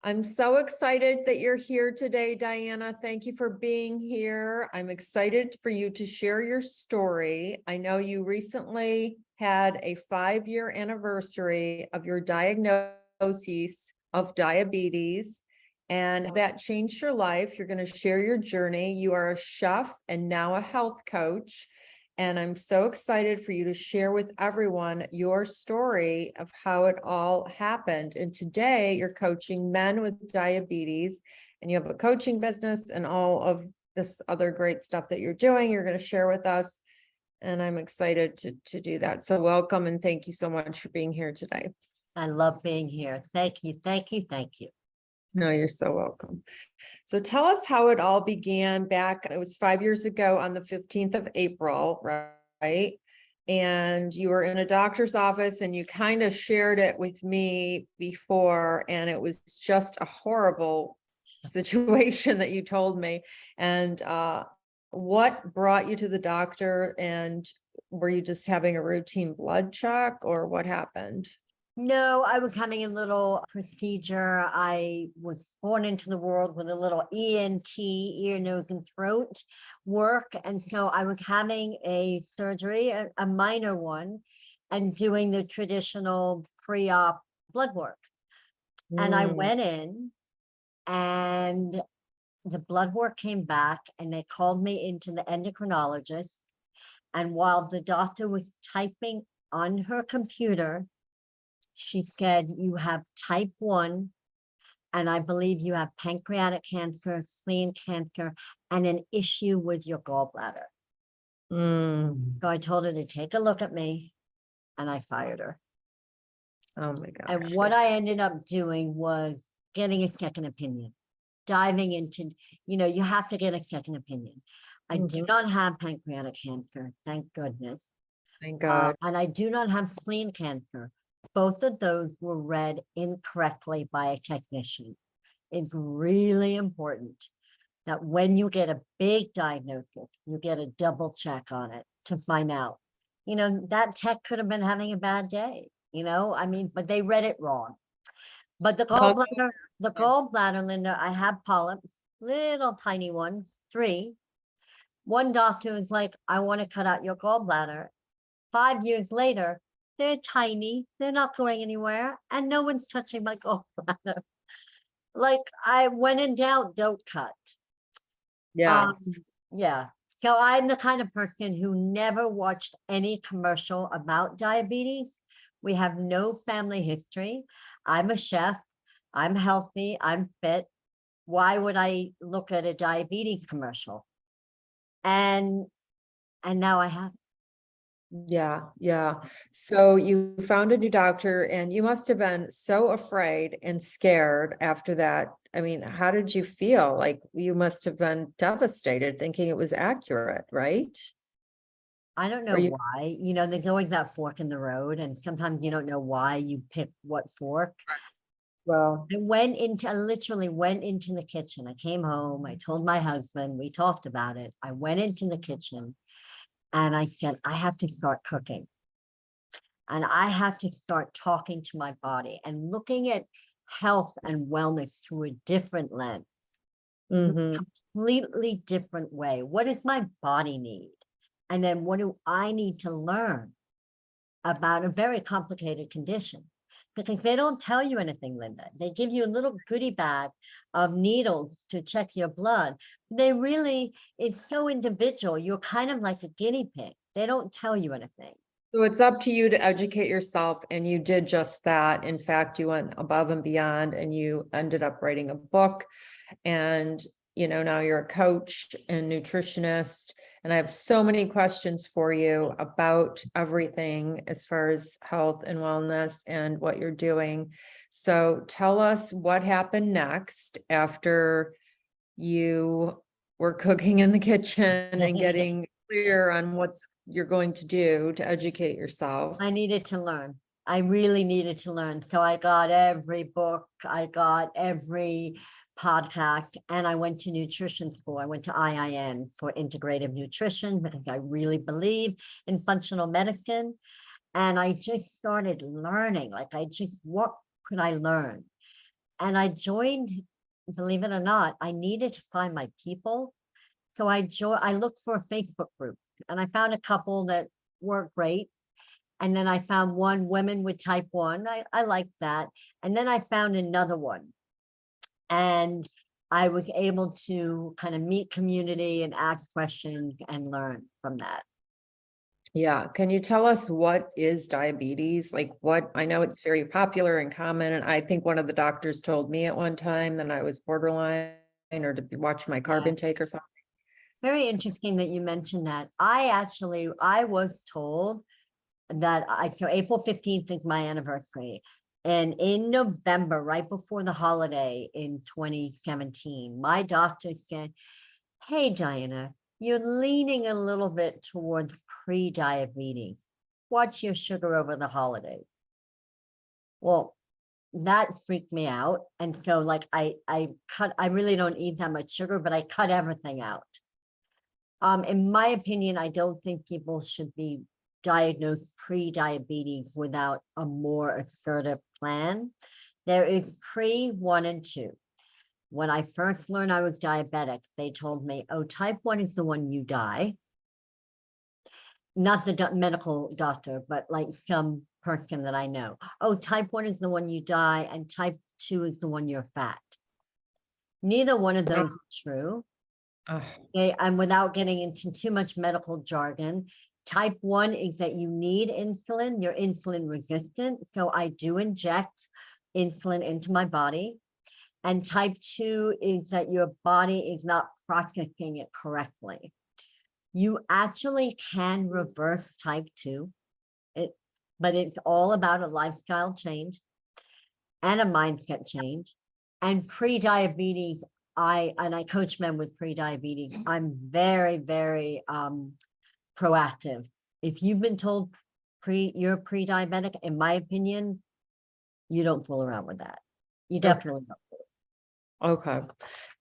I'm so excited that you're here today, Diana. Thank you for being here. I'm excited for you to share your story. I know you recently had a 5-year anniversary of your diagnosis of diabetes, and that changed your life. You're going to share your journey. You are a chef and now a health coach. And I'm so excited for you to share with everyone your story of how it all happened. And today you're coaching men with diabetes, and you have a coaching business and all of this other great stuff that you're doing. You're going to share with us. And I'm excited to do that. So welcome and thank you so much for being here today. I love being here. Thank you, thank you, thank you. No, you're so welcome. So tell us how it all began back. It was 5 years ago on the 15th of April, right? And you were in a doctor's office and you kind of shared it with me before, and it was just a horrible situation that you told me. And what brought you to the doctor, and were you just having a routine blood check or what happened? No, I was having a little procedure. I was born into the world with a little ENT, ear, nose, and throat work. And so I was having a surgery, a minor one, and doing the traditional pre-op blood work. And I went in and the blood work came back and they called me into the endocrinologist. And while the doctor was typing on her computer, she said, you have type 1, and I believe you have pancreatic cancer, spleen cancer, and an issue with your gallbladder. So I told her to take a look at me, and I fired her. Oh my gosh. And what I ended up doing was getting a second opinion, diving into, you have to get a second opinion. I do not have pancreatic cancer, thank goodness. Thank God. And I do not have spleen cancer. Both of those were read incorrectly by a technician. It's really important that when you get a big diagnosis, you get a double check on it to find out. That tech could have been having a bad day, but they read it wrong. But the gallbladder, Linda, I have polyps, little tiny ones, 3. One doctor was like, I want to cut out your gallbladder. 5 years later, they're tiny, they're not going anywhere, and no one's touching my gallbladder. Like, when in doubt, don't cut. Yes. Yeah. So I'm the kind of person who never watched any commercial about diabetes. We have no family history. I'm a chef. I'm healthy. I'm fit. Why would I look at a diabetes commercial? And now I have. Yeah. So you found a new doctor and you must have been so afraid and scared after that. I mean, how did you feel? Like, you must have been devastated thinking it was accurate, right? I don't know why, there's always that fork in the road, and sometimes you don't know why you pick what fork. Well, I literally went into the kitchen. I came home, I told my husband, we talked about it. I went into the kitchen and I said, I have to start cooking. And I have to start talking to my body and looking at health and wellness through a different lens, a completely different way. What does my body need? And then what do I need to learn about a very complicated condition? Because they don't tell you anything, Linda. They give you a little goodie bag of needles to check your blood. It's so individual. You're kind of like a guinea pig. They don't tell you anything. so it's up to you to educate yourself, and you did just that. In fact, you went above and beyond, and you ended up writing a book, and now you're a coach and nutritionist. And I have so many questions for you about everything as far as health and wellness and what you're doing. So tell us what happened next after you were cooking in the kitchen and getting clear on what you're going to do to educate yourself. I needed to learn. I really needed to learn. So I got every book, I got every podcast, and I went to nutrition school. I went to IIN for Integrative Nutrition because I really believe in functional medicine. And I just started learning, what could I learn? And I joined, believe it or not, I needed to find my people. So I looked for a Facebook group and I found a couple that were great. And then I found one, women with type 1. I liked that. And then I found another one. And I was able to kind of meet community and ask questions and learn from that. Yeah. Can you tell us what is diabetes? Like what, I know it's very popular and common. And I think one of the doctors told me at one time that I was borderline or to watch my carb Yeah. intake or something. Very interesting that you mentioned that. I was told that so April 15th is my anniversary. And in November, right before the holiday in 2017, my doctor said, hey, Diana, you're leaning a little bit towards pre-diabetes. Watch your sugar over the holidays. Well, that freaked me out. And so like I really don't eat that much sugar, but I cut everything out. In my opinion, I don't think people should be diagnosed pre-diabetes without a more assertive plan. There is pre 1 and 2. When I first learned I was diabetic, they told me, oh, type 1 is the one you die. Not the medical doctor, but like some person that I know. Oh, type 1 is the one you die, and type 2 is the one you're fat. Neither one of those is true. Okay, and without getting into too much medical jargon, type 1 is that you need insulin, you're insulin resistant. So I do inject insulin into my body. And type 2 is that your body is not processing it correctly. You actually can reverse type 2, but it's all about a lifestyle change and a mindset change. And pre-diabetes, I coach men with pre-diabetes. I'm very, very proactive. If you've been told you're pre-diabetic, in my opinion, you don't fool around with that. You definitely don't. Okay.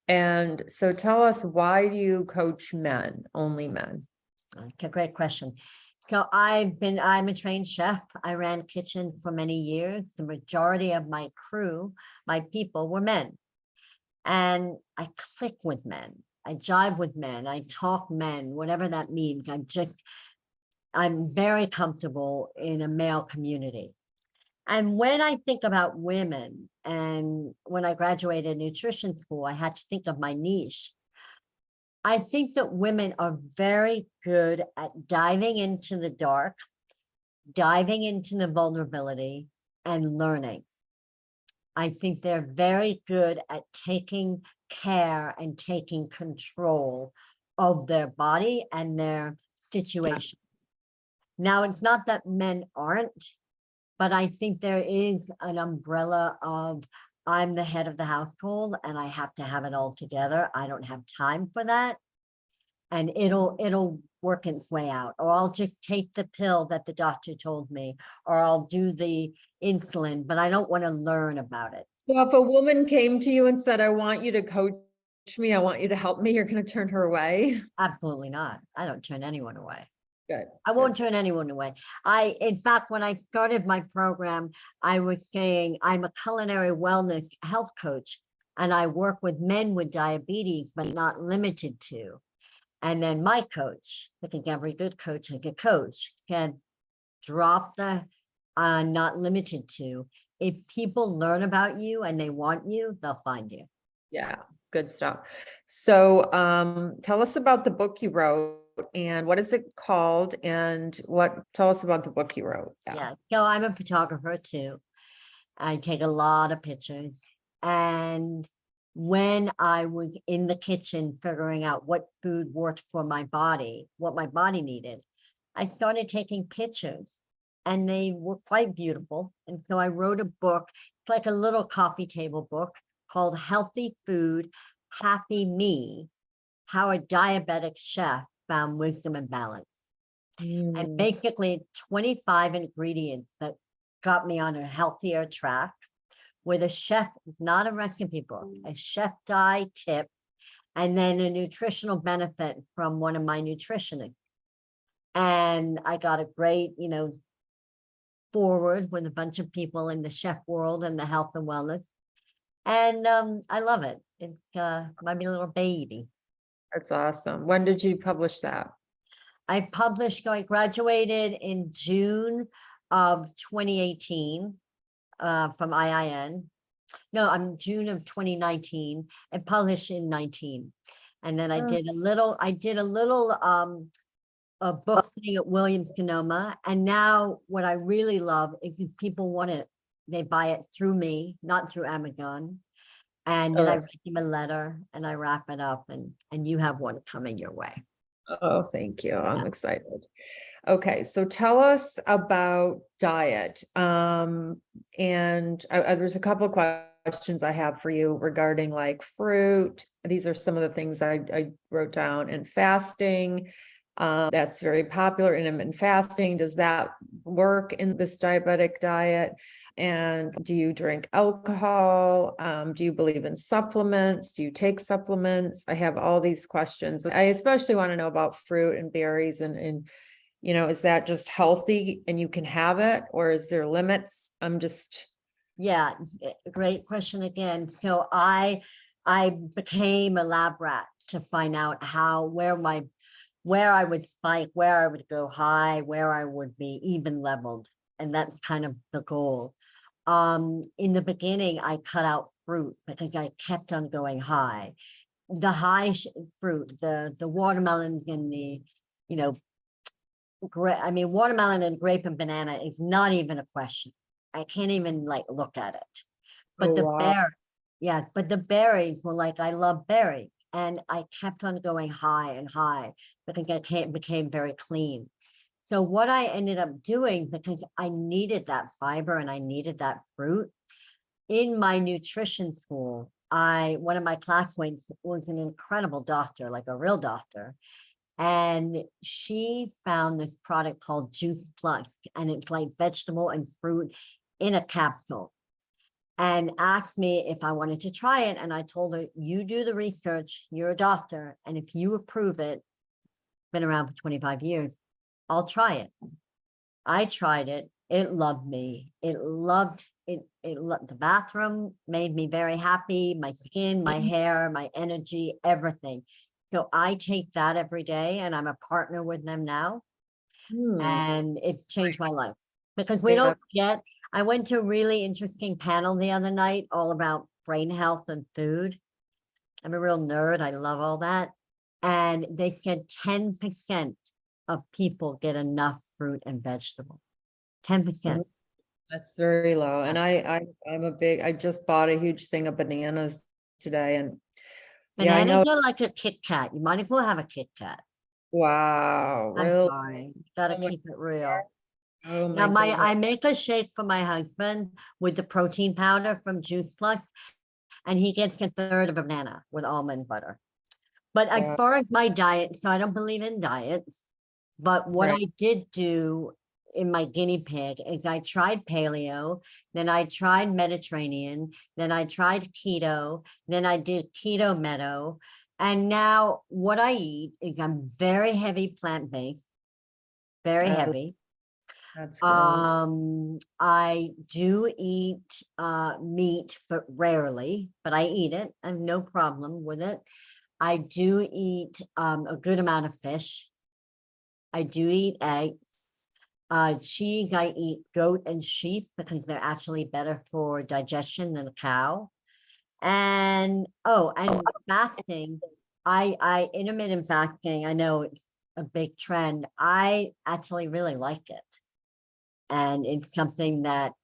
And so tell us, why do you coach men, only men? Okay, great question. So I'm a trained chef. I ran a kitchen for many years. The majority of my crew, my people, were men. And I click with men. I jive with men. I talk men, whatever that means. I'm very comfortable in a male community. And when I think about women, and when I graduated nutrition school, I had to think of my niche. I think that women are very good at diving into the dark, diving into the vulnerability, and learning. I think they're very good at taking care and taking control of their body and their situation. Now, it's not that men aren't, but I think there is an umbrella of I'm the head of the household and I have to have it all together. I don't have time for that. And it'll work its way out, or I'll just take the pill that the doctor told me, or I'll do the insulin, but I don't want to learn about it. Well, if a woman came to you and said, I want you to coach me, I want you to help me, you're going to turn her away? Absolutely not. I don't turn anyone away. Good. I won't turn anyone away. In fact, when I started my program, I was saying I'm a culinary wellness health coach, and I work with men with diabetes, but not limited to. And then my coach, I think every good coach, like a coach, can drop the not limited to. If people learn about you and they want you, they'll find you. Yeah, good stuff. So tell us about the book you wrote, and what is it called, and tell us about the book you wrote. Yeah. So I'm a photographer too. I take a lot of pictures. And when I was in the kitchen figuring out what food worked for my body, what my body needed, I started taking pictures, and they were quite beautiful. And so I wrote a book. It's like a little coffee table book called Healthy Food, Happy Me, How a Diabetic Chef Found Wisdom and Balance. And basically 25 ingredients that got me on a healthier track, with a chef, not a recipe book, a chef die tip, and then a nutritional benefit from one of my nutritionists. And I got a great, forward with a bunch of people in the chef world and the health and wellness. And I love it. It's my little baby. That's awesome. When did you publish that? I graduated in June of 2018 from IIN. No, I'm June of 2019 and published in 19. And then I Oh. did a little a book thing at Williams Sonoma. And now what I really love is if people want it, they buy it through me, not through Amazon. And then I that's- write them a letter and I wrap it up and you have one coming your way. Oh, thank you. I'm Yeah. excited. Okay, so tell us about diet. And there's a couple of questions I have for you regarding like fruit. These are some of the things I wrote down, and fasting. That's very popular, intermittent fasting. Does that work in this diabetic diet? And do you drink alcohol? Do you believe in supplements? Do you take supplements? I have all these questions. I especially want to know about fruit and berries and is that just healthy and you can have it, or is there limits? Yeah, great question again. So I became a lab rat to find out where I would spike, where I would go high, where I would be even leveled. And that's kind of the goal. In the beginning, I cut out fruit because I kept on going high. The fruit, the watermelons and the, watermelon and grape and banana is not even a question. I can't even like look at it. But but the berries were like, I love berries. And I kept on going high and high because I became very clean. So what I ended up doing, because I needed that fiber and I needed that fruit, in my nutrition school, one of my classmates was an incredible doctor, like a real doctor. And she found this product called Juice Plus, and it's like vegetable and fruit in a capsule, and asked me if I wanted to try it. And I told her, you do the research, you're a doctor, and if you approve it, been around for 25 years, I'll try it. I tried it. It loved me. It loved the bathroom made me very happy. My skin, my hair, my energy, everything. So I take that every day, and I'm a partner with them now. And it's changed my life because we don't get, I went to a really interesting panel the other night all about brain health and food. I'm a real nerd. I love all that. And they said 10% of people get enough fruit and vegetable. 10%. That's very low. And I just bought a huge thing of bananas today, and yeah, I know. Bananas are like a Kit Kat. You might as well have a Kit Kat. Wow, I'm really? sorry. Gotta Oh my keep it real. Oh Now my goodness. I make a shake for my husband with the protein powder from Juice Plus, and he gets a third of a banana with almond butter. But as Wow. far as my diet, so I don't believe in diets, but what Right. I did do in my guinea pig is I tried paleo, then I tried Mediterranean, then I tried keto, then I did keto meadow. And now what I eat is I'm very heavy plant-based, very Oh, heavy. that's good. I do eat meat, but rarely, but I eat it. I have no problem with it. I do eat a good amount of fish. I do eat eggs. Cheese, I eat goat and sheep because they're actually better for digestion than a cow. And fasting, I intermittent fasting, I know it's a big trend. I actually really like it. And it's something that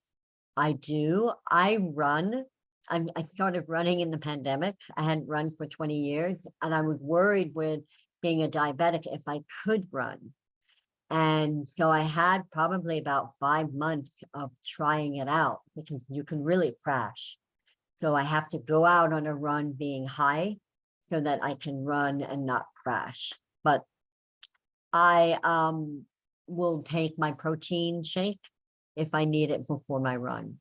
I do. I run. I started running in the pandemic. I hadn't run for 20 years, and I was worried with being a diabetic if I could run. And so I had probably about 5 months of trying it out because you can really crash. So I have to go out on a run being high so that I can run and not crash. But I will take my protein shake if I need it before my run.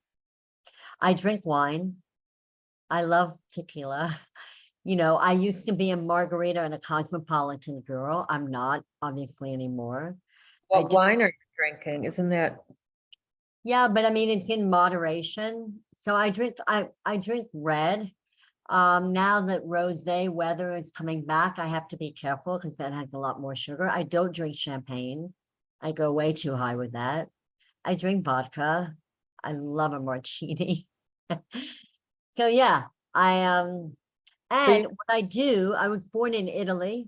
I drink wine. I love tequila. I used to be a margarita and a cosmopolitan girl. I'm not obviously anymore. What wine are you drinking? Isn't that? Yeah, but I mean, it's in moderation. So I drink red. Now that rosé weather is coming back, I have to be careful because that has a lot more sugar. I don't drink champagne. I go way too high with that. I drink vodka. I love a martini. So yeah, So and you- what I do, I was born in Italy,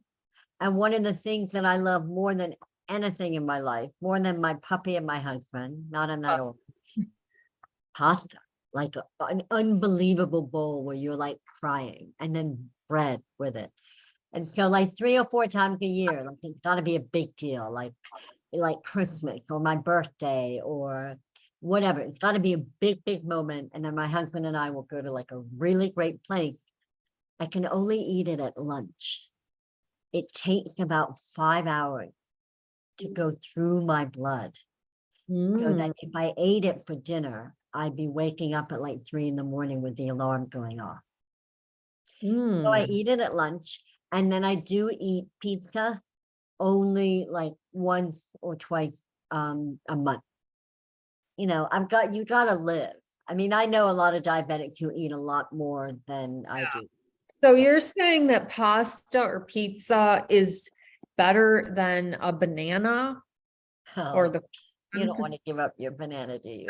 and one of the things that I love more than anything in my life, more than my puppy and my husband, not in that order, pasta, like an unbelievable bowl where you're like crying, and then bread with it. And so like 3 or 4 times a year, like it's gotta be a big deal, like Christmas or my birthday or whatever. It's gotta be a big, big moment. And then my husband and I will go to like a really great place. I can only eat it at lunch. It takes about 5 hours to go through my blood. So that if I ate it for dinner, I'd be waking up at like 3 in the morning with the alarm going off. So I Mm. eat it at lunch, and then I do eat pizza only like once or twice a month. You know, you gotta live. I mean, I know a lot of diabetics who eat a lot more than I do. So you're saying that pasta or pizza is better than a banana or Oh, the, you I'm don't want just, to give up your banana, do you?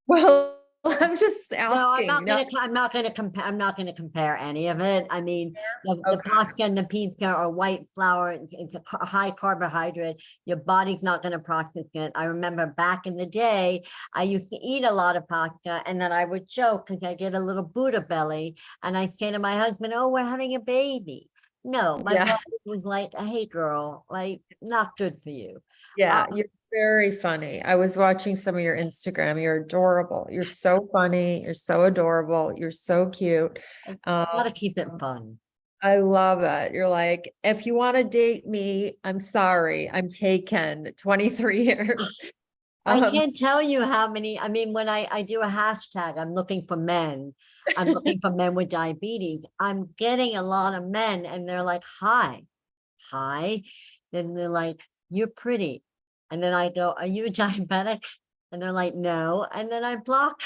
well, I'm just No, asking. No, I'm not gonna compare, I'm not gonna compare any of it. I mean, the okay. pasta and the pizza are white flour, it's a high carbohydrate. Your body's not gonna process it. I remember back in the day, I used to eat a lot of pasta and then I would joke because I get a little Buddha belly and I say to my husband, oh, we're having a baby. No, my Yeah. body was like, hey girl, like not good for you. Yeah. You're very funny. I was watching some of your Instagram. You're adorable. You're so funny. You're so adorable. You're so cute. Gotta keep it fun. I love it. You're like, if you want to date me, I'm sorry. I'm taken 23 years. I Um, can't tell you how many, I mean, when I do a hashtag, I'm looking for men. I'm looking for men with diabetes. I'm getting a lot of men and they're like, hi, hi. Then they're like, you're pretty. And then I go, are you diabetic? And they're like, no. And then I block.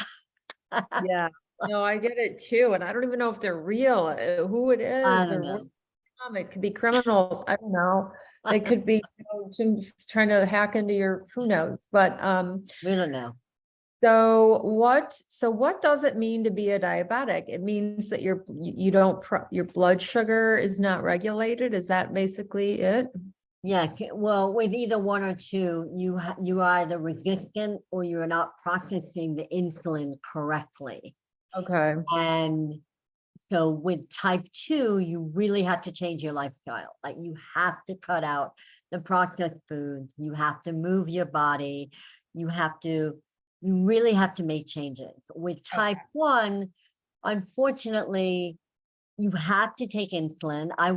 yeah. No, I get it too. And I don't even know if they're real, who it I is, don't or what. know. It could be criminals. I don't know. They could be, just trying to hack into your, who knows? But We don't know. so what does it mean to be a diabetic? It means that you don't your blood sugar is not regulated. Is that basically it? Yeah, well, with either one or two, you are either resistant or you're not processing the insulin correctly. Okay. And so with type 2, you really have to change your lifestyle. Like you have to cut out the processed foods. You have to move your body. You really have to make changes. With type 1, unfortunately, you have to take insulin. I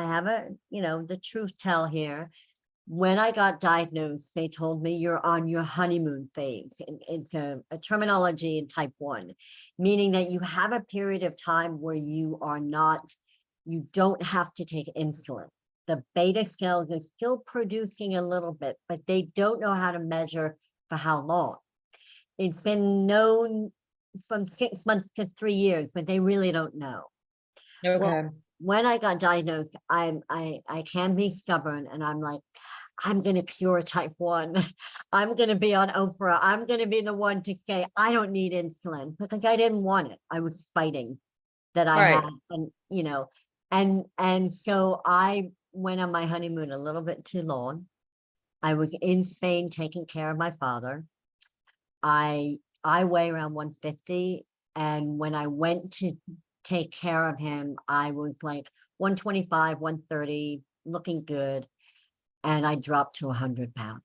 have the truth tell here. When I got diagnosed, they told me you're on your honeymoon phase. It's a terminology in type 1, meaning that you have a period of time where you don't have to take insulin. The beta cells are still producing a little bit, but they don't know how to measure for how long. It's been known from 6 months to 3 years, but they really don't know. Well, Okay. when I got diagnosed, I can be stubborn and I'm like, I'm going to cure type 1. I'm going to be on Oprah. I'm going to be the one to say, I don't need insulin because I didn't want it. I was fighting that I Right. had. And so I went on my honeymoon a little bit too long. I was in Spain taking care of my father. I weigh around 150. And when I went to take care of him, I was like 125, 130, looking good. And I dropped to 100 pounds.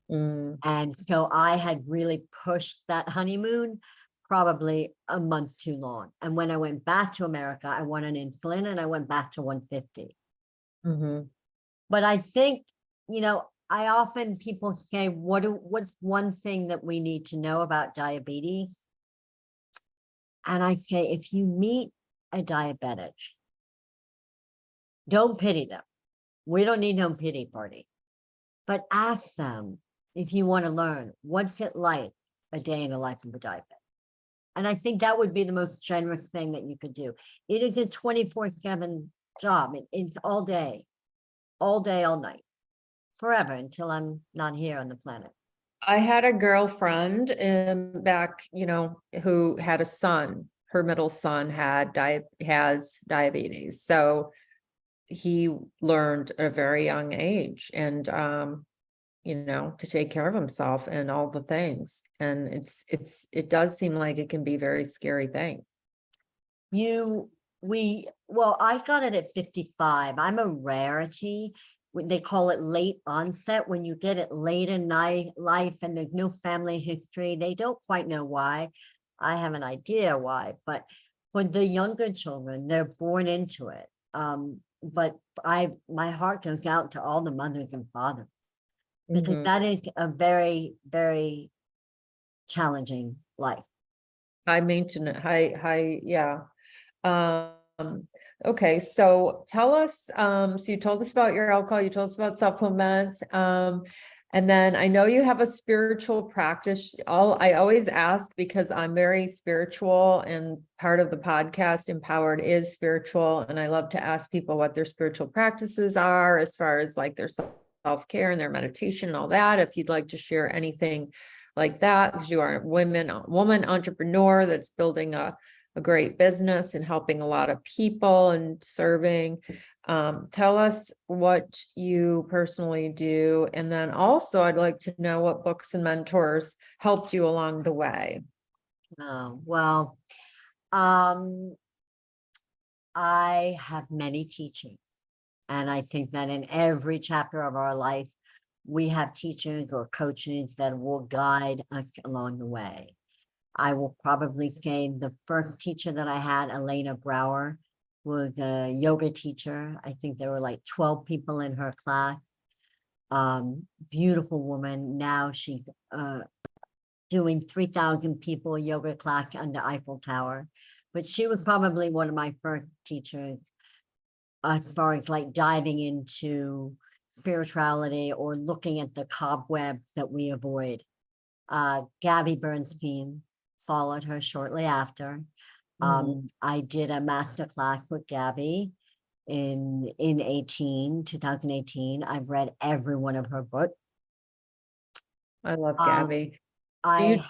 Mm. And so I had really pushed that honeymoon probably a month too long. And when I went back to America, I went on insulin and I went back to 150. Mm-hmm. But I think, I often people say, what's one thing that we need to know about diabetes? And I say, if you meet a diabetic, don't pity them. We don't need no pity party. But ask them if you want to learn, what's it like a day in the life of a diabetic? And I think that would be the most generous thing that you could do. It is a 24/7 job. It's all day, all night, forever until I'm not here on the planet. I had a girlfriend back, who had a son. Her middle son has diabetes. So he learned at a very young age and, to take care of himself and all the things. And it does seem like it can be a very scary thing. Well, I got it at 55. I'm a rarity. They call it late onset. When you get it late in life and there's no family history, they don't quite know why. I have an idea why, but for the younger children, they're born into it. But my heart goes out to all the mothers and fathers, because Mhm. that is a very, very challenging life. High maintenance, yeah. Okay, so tell us, so you told us about your alcohol, you told us about supplements, and then I know you have a spiritual practice. I always ask because I'm very spiritual, and part of the podcast Empowered is spiritual, and I love to ask people what their spiritual practices are as far as like their self-care and their meditation and all that. If you'd like to share anything like that, because you are a woman entrepreneur that's building a great business and helping a lot of people and serving. Tell us what you personally do. And then also I'd like to know what books and mentors helped you along the way. Oh, well, I have many teachers, and I think that in every chapter of our life, we have teachers or coaches that will guide us along the way. I will probably say the first teacher that I had, Elena Brower, was a yoga teacher. I think there were like 12 people in her class. Beautiful woman. Now she's doing 3,000 people yoga class under Eiffel Tower. But she was probably one of my first teachers as far as like diving into spirituality or looking at the cobwebs that we avoid. Gabby Bernstein followed her shortly after. I did a master class with Gabby in 2018. I've read every one of her books. I love Gabby. Yeah.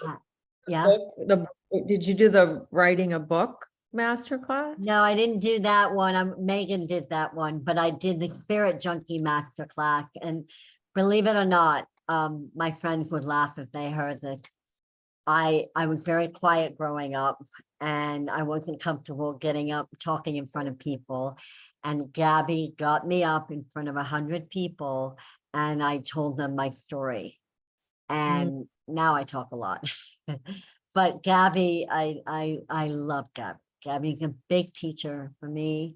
Did you do the writing a book masterclass? No, I didn't do that one. Megan did that one, but I did the Spirit Junkie masterclass. And believe it or not, my friends would laugh if they heard that I was very quiet growing up, and I wasn't comfortable getting up, talking in front of people. And Gabby got me up in front of 100 people, and I told them my story. And now I talk a lot. But Gabby, I love Gabby. Gabby's a big teacher for me.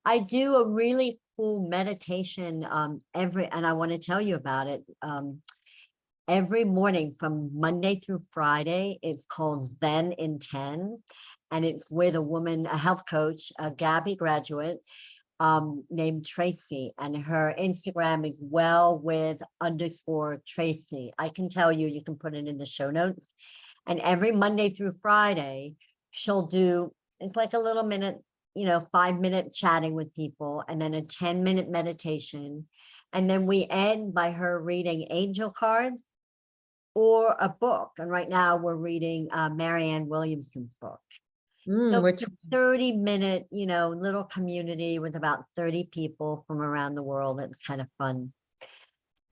I do a really cool meditation and I want to tell you about it. Every morning from Monday through Friday. It's called Zen in 10. And it's with a health coach, a Gabby graduate, named Tracy, and her Instagram is _Tracy. I can tell you, you can put it in the show notes. And every Monday through Friday, she'll do, it's like a little minute, 5-minute chatting with people, and then a 10-minute meditation. And then we end by her reading angel cards or a book. And right now we're reading Marianne Williamson's book. So Which 30-minute, little community with about 30 people from around the world. It's kind of fun.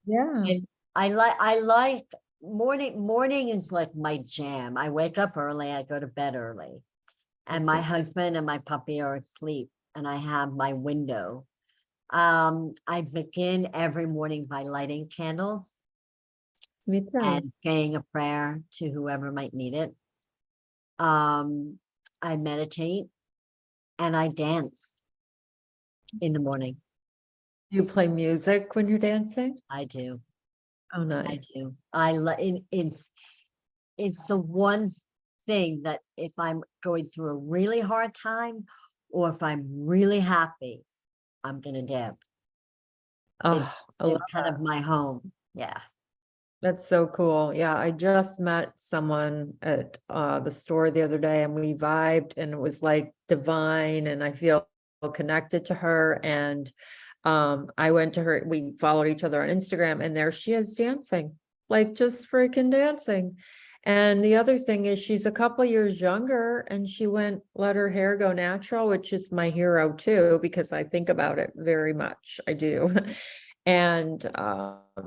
Yeah. And I like morning is like my jam. I wake up early, I go to bed early. And my husband and my puppy are asleep, and I have my window. I begin every morning by lighting candles Me too. and saying a prayer to whoever might need it. I meditate and I dance in the morning. You play music when you're dancing? I do. Oh, nice. I do. It's the one thing that if I'm going through a really hard time or if I'm really happy, I'm gonna dance. Oh, I It's love kind of my home. Yeah. That's so cool. Yeah, I just met someone at the store the other day and we vibed and it was like divine and I feel connected to her. And I went to her, we followed each other on Instagram and there she is dancing, like just freaking dancing. And the other thing is she's a couple years younger and she let her hair go natural, which is my hero too, because I think about it very much. I do. And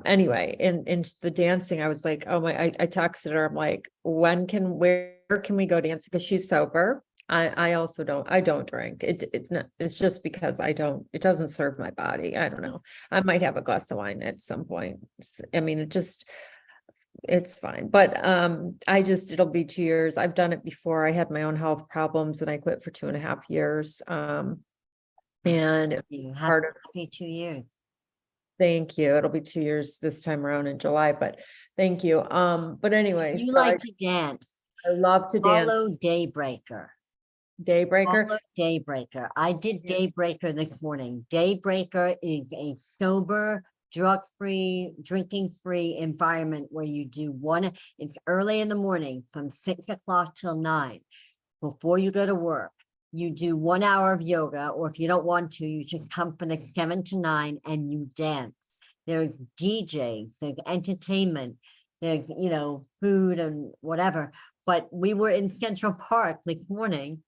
anyway, in the dancing, I was like, oh my, I texted her, I'm like, where can we go dancing? Because she's sober. I also I don't drink. It's not, it's just because it doesn't serve my body. I don't know. I might have a glass of wine at some point. I mean, it's fine. But it'll be 2 years. I've done it before. I had my own health problems and I quit for 2.5 years. And You have part of happy 2 years. Thank you. It'll be 2 years this time around in July, but thank you. But anyway, You so like to dance. I love to dance. Follow Daybreaker. Daybreaker. Follow Daybreaker. I did Yeah. Daybreaker this morning. Daybreaker is a sober, drug-free, drinking-free environment where you do it's early in the morning from 6 o'clock till 9 before you go to work. You do 1 hour of yoga, or if you don't want to, you just come from the 7 to 9 and you dance. There's DJs, there's entertainment, there's, food and whatever. But we were in Central Park this morning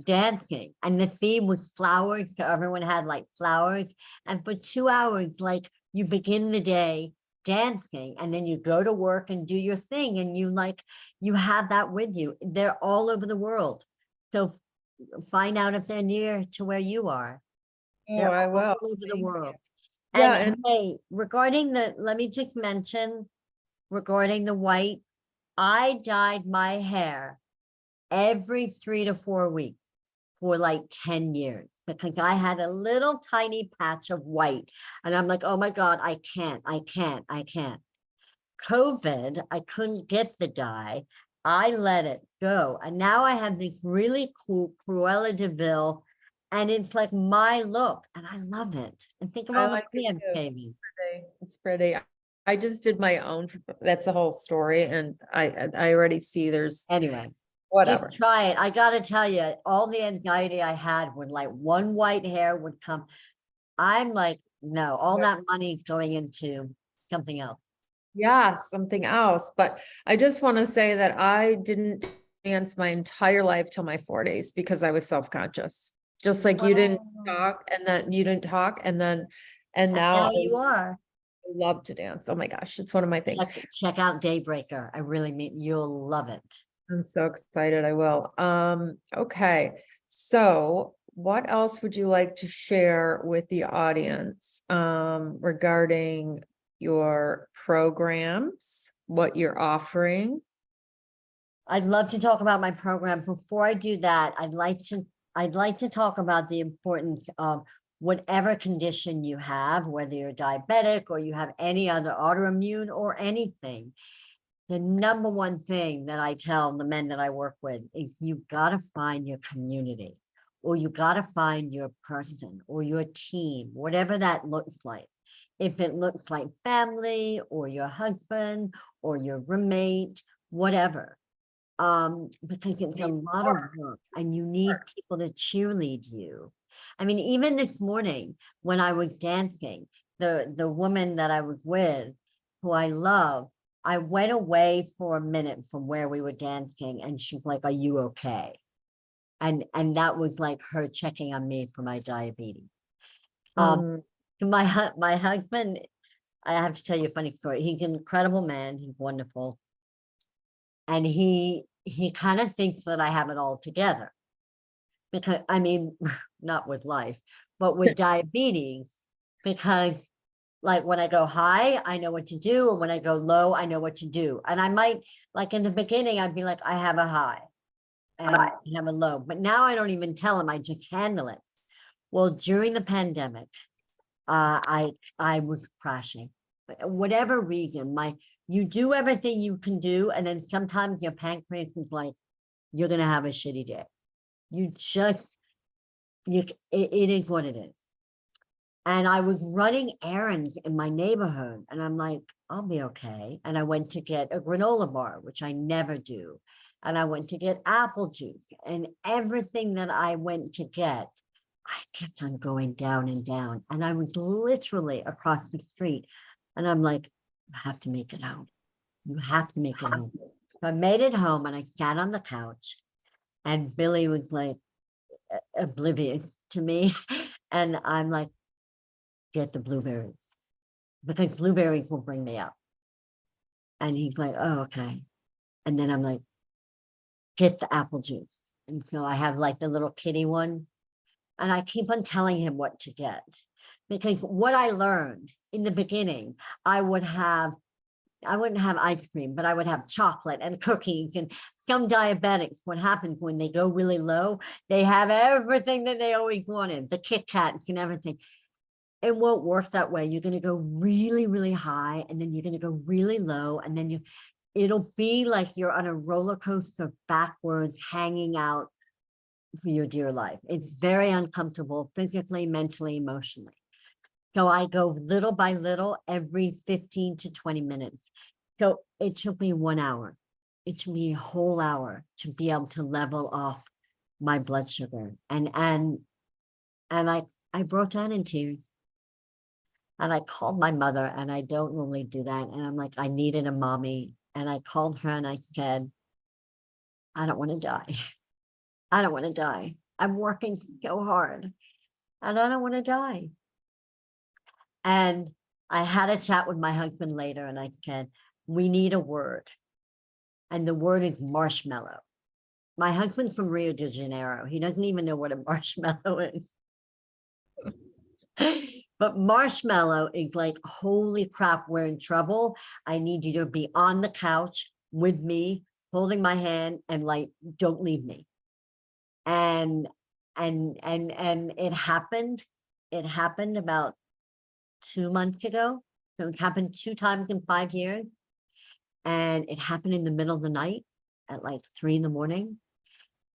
dancing and the theme was flowers. So everyone had like flowers. And for 2 hours, like you begin the day dancing and then you go to work and do your thing. And you have that with you. They're all over the world. So find out if they're near to where you are. Oh, They're I all will. over the world. Yeah, And and hey, let me just mention regarding the white, I dyed my hair every 3 to 4 weeks for like 10 years because I had a little tiny patch of white and I'm like, oh my God, I can't. COVID, I couldn't get the dye. I let it go. And now I have this really cool Cruella de Vil and it's like my look and I love it. And think of I all the like it fans, too. baby. It's pretty. I just did my own. That's the whole story, and I already see there's Anyway, whatever. just try it. I gotta tell you, all the anxiety I had when like one white hair would come, I'm like, no, all that money going into something else. Yeah, something else. But I just want to say that I didn't dance my entire life till my 40s because I was self-conscious. Just like you didn't Oh. talk and then you didn't talk and And now now you are. I love to dance. Oh my gosh, it's one of my things. Check out Daybreaker. I really mean you'll love it. I'm so excited. I will. Okay. So what else would you like to share with the audience regarding your programs, what you're offering? I'd love to talk about my program. Before I do that, I'd like to talk about the importance of whatever condition you have, whether you're diabetic or you have any other autoimmune or anything. The number one thing that I tell the men that I work with is you got to find your community or you got to find your person or your team, whatever that looks like. If it looks like family or your husband or your roommate, whatever. Because it's a lot of work and you need people to cheerlead you. I mean, even this morning when I was dancing, the woman that I was with, who I love, I went away for a minute from where we were dancing and she's like, are you okay? And that was like her checking on me for my diabetes. My husband, I have to tell you a funny story. He's an incredible man. He's wonderful. And he kind of thinks that I have it all together. Because, I mean, not with life, but with diabetes, because like when I go high, I know what to do. And when I go low, I know what to do. And I might, like in the beginning, I'd be like, I have a high and I have a low. But now I don't even tell him, I just handle it. Well, during the pandemic, I was crashing. Whatever reason, you do everything you can do. And then sometimes your pancreas is like, you're going to have a shitty day. It is what it is. And I was running errands in my neighborhood, and I'm like, I'll be okay. And I went to get a granola bar, which I never do. And I went to get apple juice, and everything that I went to get, I kept on going down and down. And I was literally across the street. And I'm like, you have to make it home. You have to make it home. So I made it home and I sat on the couch, and Billy was like oblivious to me. And I'm like, get the blueberries, because blueberries will bring me up. And he's like, oh, okay. And then I'm like, get the apple juice. And so I have like the little kitty one. And I keep on telling him what to get. Because what I learned in the beginning, I wouldn't have ice cream, but I would have chocolate and cookies. And some diabetics, what happens when they go really low, they have everything that they always wanted, the Kit Kats and everything. It won't work that way. You're going to go really, really high, and then you're going to go really low, and then it'll be like you're on a roller coaster backwards, hanging out for your dear life. It's very uncomfortable, physically, mentally, emotionally. So I go little by little every 15 to 20 minutes. So it took me 1 hour. It took me a whole hour to be able to level off my blood sugar. And I broke down in tears. And I called my mother, and I don't normally do that. And I'm like, I needed a mommy. And I called her and I said, I don't want to die. I don't want to die. I'm working so hard and I don't want to die. And I had a chat with my husband later, and I said, we need a word. And the word is marshmallow. My husband's from Rio de Janeiro. He doesn't even know what a marshmallow is. But marshmallow is like, holy crap, we're in trouble. I need you to be on the couch with me, holding my hand, and like, don't leave me. And it happened. It happened about 2 months ago. So it happened 2 times in 5 years. And it happened in the middle of the night at like 3 in the morning.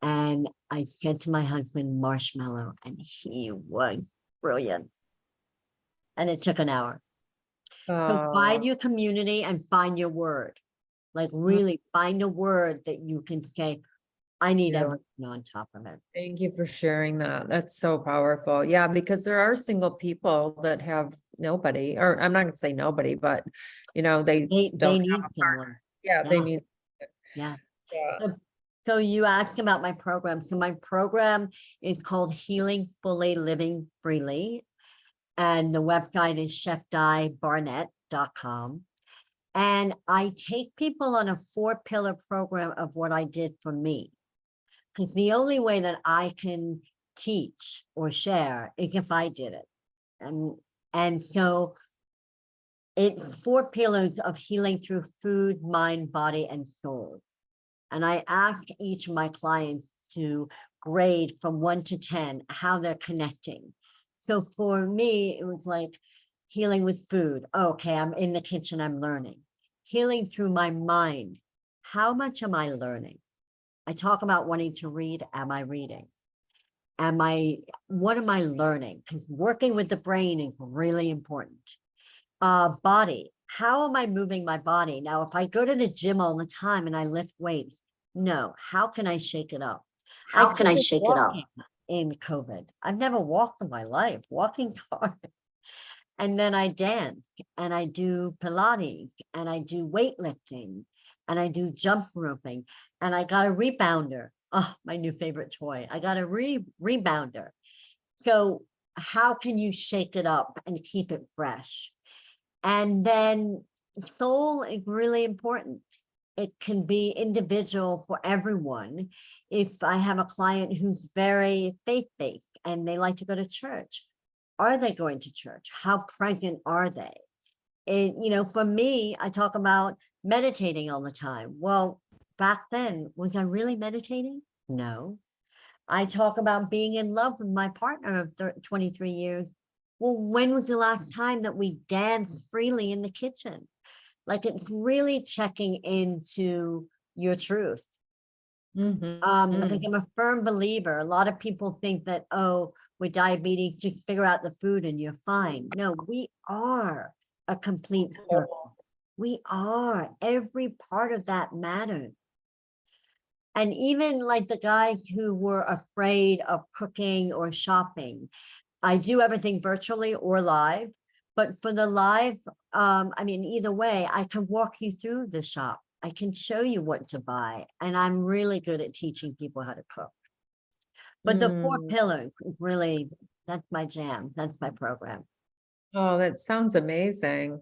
And I said to my husband, marshmallow, and he was brilliant. And it took an hour. So find your community and find your word. Like really find a word that you can say, I need everything on top of it. Thank you for sharing that. That's so powerful. Yeah, because there are single people that have nobody, or I'm not gonna say nobody, but they don't They have need a partner. someone. Yeah, they Yeah. need. Yeah. Yeah. So you asked about my program. So my program is called Healing Fully Living Freely. And the website is chefdibarnett.com. And I take people on a 4-pillar program of what I did for me. Because the only way that I can teach or share is if I did it. And so it's 4 pillars of healing through food, mind, body, and soul. And I ask each of my clients to grade from 1 to 10 how they're connecting. So for me, it was like healing with food. Okay, I'm in the kitchen, I'm learning. Healing through my mind. How much am I learning? I talk about wanting to read. Am I reading? What am I learning? Because working with the brain is really important. Body. How am I moving my body? Now, if I go to the gym all the time and I lift weights, no, how can I shake it up? How can I shake it up? In COVID. I've never walked in my life. Walking's hard. And then I dance and I do Pilates and I do weightlifting and I do jump roping and I got a rebounder. Oh, my new favorite toy. I got a rebounder. So how can you shake it up and keep it fresh? And then soul is really important. It can be individual for everyone. If I have a client who's very faith-based and they like to go to church, are they going to church? How present are they? And, for me, I talk about meditating all the time. Well, back then, was I really meditating? No. I talk about being in love with my partner of 23 years. Well, when was the last time that we danced freely in the kitchen? Like it's really checking into your truth. Like I'm a firm believer. A lot of people think that, oh, with diabetes, just figure out the food and you're fine. No, we are a complete circle. We are. Every part of that matters. And even like the guys who were afraid of cooking or shopping, I do everything virtually or live. But for the live, I mean, either way, I can walk you through the shop. I can show you what to buy. And I'm really good at teaching people how to cook. But the 4 pillars, really, that's my jam. That's my program. Oh, that sounds amazing.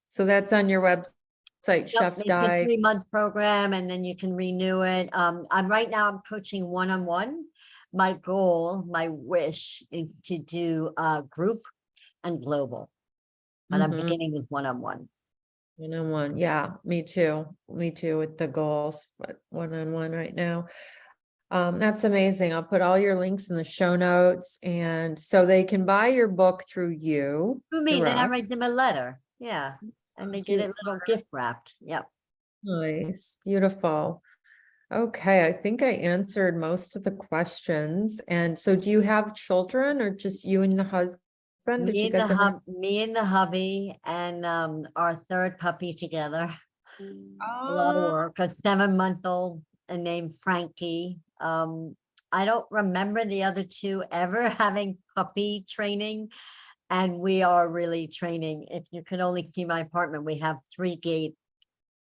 So that's on your website, Chef It's a Di. 3-month program, and then you can renew it. I'm right now I'm coaching one-on-one. My goal, my wish is to do group and global, but I'm beginning with one-on-one. One-on-one. Yeah, me too. Me too with the goals, but one-on-one right now. That's amazing. I'll put all your links in the show notes, and so they can buy your book through you. Who me? Then I direct. write them a letter. Yeah. And they get it little gift wrapped. Yep. Nice. Beautiful. Okay, I think I answered most of the questions. And so do you have children or just you and the husband? Did you guys ever? Me and the hubby and our 3rd puppy together. A lot of Oh, work. A 7-month-old named Frankie. I don't remember the other 2 ever having puppy training. And we are really training. If you could only see my apartment, we have 3 gates.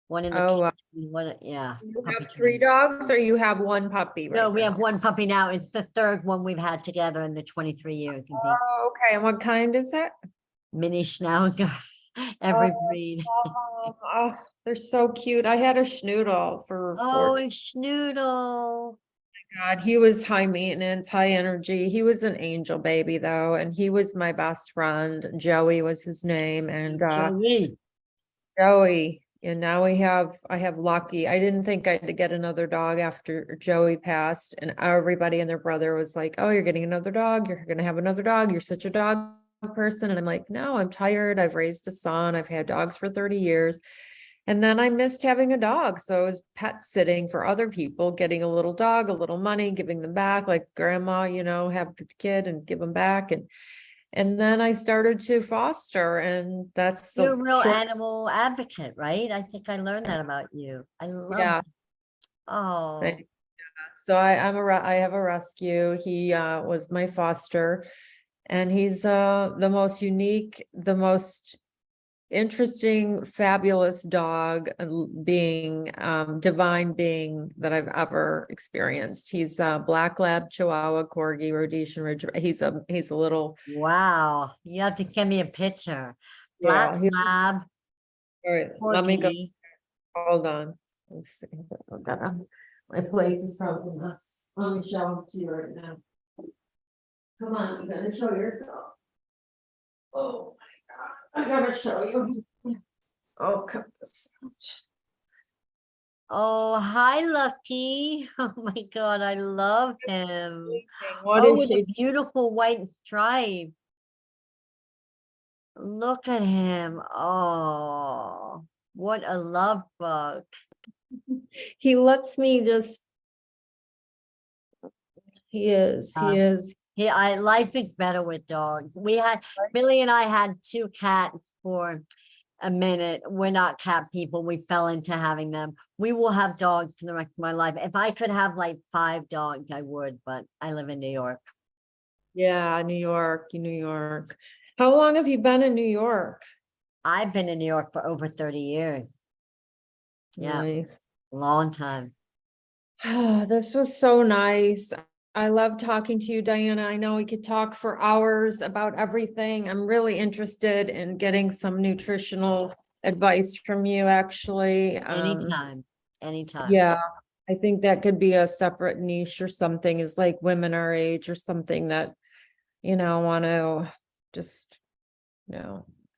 One in the wow. kitchen, one, yeah. You puppy have 3 training. dogs or you have 1 puppy right No, we now? have 1 puppy now. It's the 3rd one we've had together in the 23 years. Oh, okay. And what kind is it? Mini Schnauzer, every Oh, breed. oh, they're so cute. I had a schnoodle for Oh, a schnoodle. God, he was high maintenance, high energy. He was an angel baby though, and he was my best friend. Joey was his name, and Joey. Joey. And now I have Lucky. I didn't think I'd get another dog after Joey passed, and everybody and their brother was like, "Oh, you're getting another dog. You're gonna have another dog. You're such a dog person." And I'm like, "No, I'm tired. I've raised a son. I've had dogs for 30 years." And then I missed having a dog. So I was pet sitting for other people, getting a little dog, a little money, giving them back, like grandma, have the kid and give them back. And then I started to foster, and that's You're a the real short, animal advocate, right? I think I learned that about you. I love yeah. it. Oh, Thank- So I have a rescue. He was my foster, and he's the most unique, the most interesting, fabulous dog being, divine being that I've ever experienced. He's a black lab, Chihuahua, Corgi, Rhodesian Ridge. He's a little, wow. You have to give me a picture. yeah. Black lab, All right, let me go. Corgi. Hold on. Let's see. My place is probably a mess. Let me show them to you right now. Come on, you gotta show yourself. Oh my God, I gotta show you. Oh, come this. Oh, hi, Lucky. Oh my God, I love him. What Oh, is with a she? beautiful white stripe. Look at him. Oh, what a love bug. He lets me just. He is. Life is better with dogs. Billy and I had 2 cats for a minute. We're not cat people. We fell into having them. We will have dogs for the rest of my life. If I could have like 5 dogs, I would, but I live in New York. Yeah, New York, New York. How long have you been in New York? I've been in New York for over 30 years. Yeah, Nice. long time. This was so nice. I love talking to you, Diana. I know we could talk for hours about everything. I'm really interested in getting some nutritional advice from you, actually. Anytime. Yeah, I think that could be a separate niche or something, is like women our age or something that, want to just,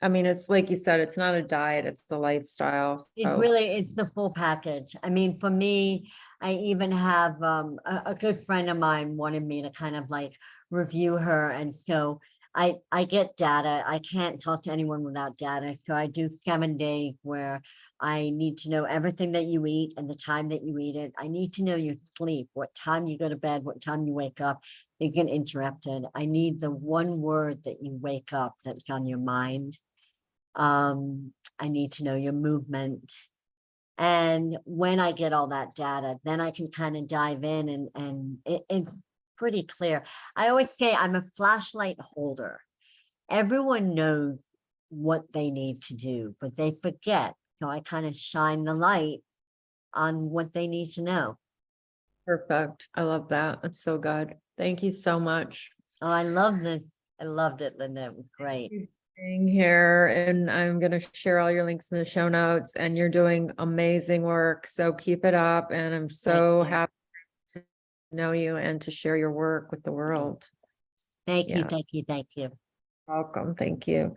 I mean, it's like you said, it's not a diet, it's the lifestyle. It's the full package. I mean, for me, I even have a good friend of mine wanted me to kind of like review her. And so I get data. I can't talk to anyone without data. So I do 7 days where I need to know everything that you eat and the time that you eat it. I need to know your sleep, what time you go to bed, what time you wake up. You get interrupted. I need the one word that you wake up that's on your mind. I need to know your movement. And when I get all that data, then I can kind of dive in and it's pretty clear. I always say I'm a flashlight holder. Everyone knows what they need to do, but they forget. So I kind of shine the light on what they need to know. Perfect. I love that. That's so good. Thank you so much. Oh, I love this. I loved it, Linda. It was great. Being here, and I'm going to share all your links in the show notes, and you're doing amazing work. So keep it up. And I'm so you. happy to know you and to share your work with the world. Thank you. Yeah. Thank you. Thank you. Welcome. Thank you.